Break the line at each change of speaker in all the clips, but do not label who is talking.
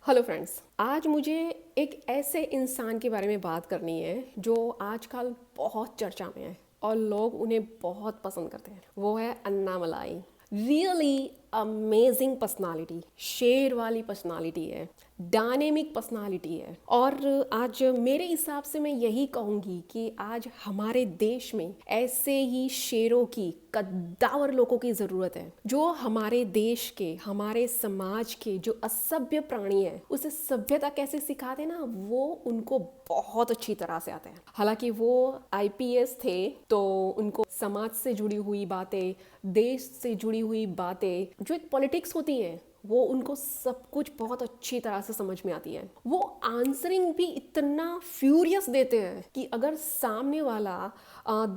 Hello friends, आज मुझे एक ऐसे इंसान के बारे में बात करनी है जो आजकल बहुत चर्चा में है और लोग उन्हें बहुत पसंद करते हैं। वो है अन्नामलाई। रियली अमेजिंग पर्सनालिटी, शेर वाली पर्सनालिटी है, डायनेमिक पर्सनालिटी है। और आज मेरे हिसाब से मैं यही कहूँगी कि आज हमारे देश में ऐसे ही शेरों की, कद्दावर लोगों की ज़रूरत है जो हमारे देश के, हमारे समाज के जो असभ्य प्राणी है उसे सभ्यता कैसे सिखाते ना, वो उनको बहुत अच्छी तरह से आते हैं। हालांकि वो आईपीएस थे तो उनको समाज से जुड़ी हुई बातें, देश से जुड़ी हुई बातें, जो एक पॉलिटिक्स होती है, वो उनको सब कुछ बहुत अच्छी तरह से समझ में आती है। वो आंसरिंग भी इतना फ्यूरियस देते हैं कि अगर सामने वाला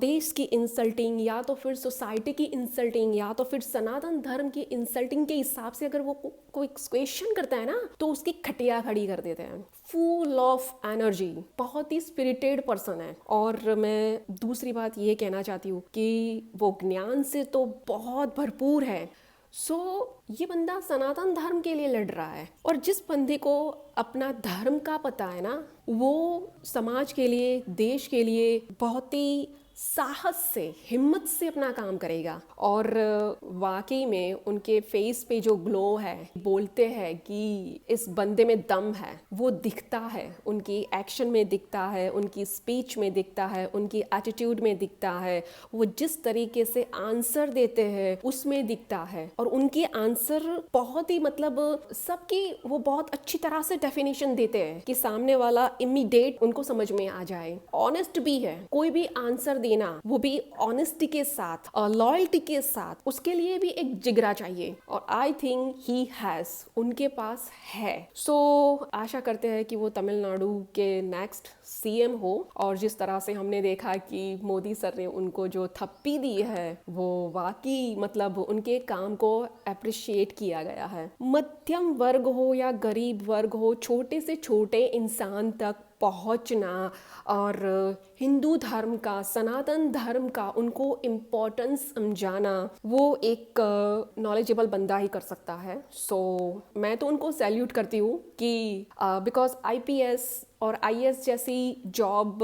देश की इंसल्टिंग या तो फिर सोसाइटी की इंसल्टिंग या तो फिर सनातन धर्म की इंसल्टिंग के हिसाब से अगर वो कोई क्वेश्चन करता है ना, तो उसकी खटिया खड़ी कर देते हैं। फुल ऑफ एनर्जी, बहुत ही स्पिरिटेड पर्सन है। और मैं दूसरी बात ये कहना चाहती हूँ कि वो ज्ञान से तो बहुत भरपूर है। ये बंदा सनातन धर्म के लिए लड़ रहा है, और जिस बंदे को अपना धर्म का पता है ना, वो समाज के लिए, देश के लिए बहुत ही साहस से, हिम्मत से अपना काम करेगा। और वाकई में उनके फेस पे जो ग्लो है, बोलते हैं कि इस बंदे में दम है, वो दिखता है। उनकी एक्शन में दिखता है, उनकी स्पीच में दिखता है, उनकी एटीट्यूड में दिखता है, वो जिस तरीके से आंसर देते हैं उसमें दिखता है। और उनके आंसर बहुत ही सबकी वो बहुत अच्छी तरह से डेफिनेशन देते हैं कि सामने वाला इमीडिएट उनको समझ में आ जाए। ऑनेस्ट भी है, कोई भी आंसर देना, वो भी ऑनेस्टी के साथ और लॉयल्टी के साथ, उसके लिए भी एक जिगरा चाहिए। और आई थिंक ही हैज, उनके पास है। आशा करते हैं कि वो तमिलनाडु के नेक्स्ट सीएम हो। और जिस तरह से हमने देखा कि मोदी सर ने उनको जो थप्पी दी है, वो वाकई उनके काम को अप्रिशिएट किया गया है। मध्यम वर्ग हो या गरीब वर्ग हो, छोटे से छोटे इंसान तक पहुंचना और हिंदू धर्म का, सनातन धर्म का उनको इम्पोर्टेंस समझाना, वो एक नॉलेजेबल बंदा ही कर सकता है। मैं तो उनको सैल्यूट करती हूँ कि बिकॉज आईपीएस और आईएएस जैसी जॉब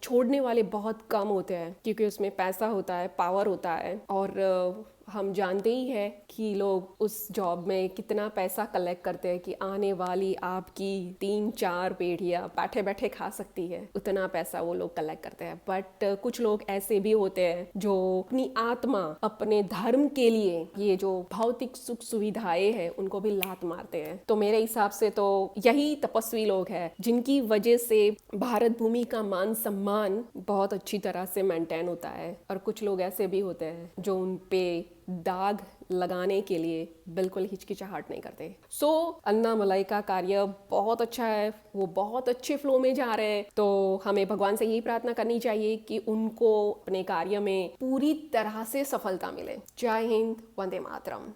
छोड़ने वाले बहुत कम होते हैं, क्योंकि उसमें पैसा होता है, पावर होता है। और हम जानते ही हैं कि लोग उस जॉब में कितना पैसा कलेक्ट करते हैं कि आने वाली आपकी 3-4 पीढ़ियाँ बैठे बैठे खा सकती है, उतना पैसा वो लोग कलेक्ट करते हैं। बट कुछ लोग ऐसे भी होते हैं जो अपनी आत्मा, अपने धर्म के लिए ये जो भौतिक सुख सुविधाएं हैं उनको भी लात मारते हैं। तो मेरे हिसाब से तो यही तपस्वी लोग हैं जिनकी वजह से भारत भूमि का मान सम्मान बहुत अच्छी तरह से मेंटेन होता है। और कुछ लोग ऐसे भी होते हैं जो उन पे दाग लगाने के लिए बिल्कुल हिचकिचाहट नहीं करते। अन्नामलाई का कार्य बहुत अच्छा है, वो बहुत अच्छे फ्लो में जा रहे हैं। तो हमें भगवान से यही प्रार्थना करनी चाहिए कि उनको अपने कार्य में पूरी तरह से सफलता मिले। जय हिंद, वंदे मातरम।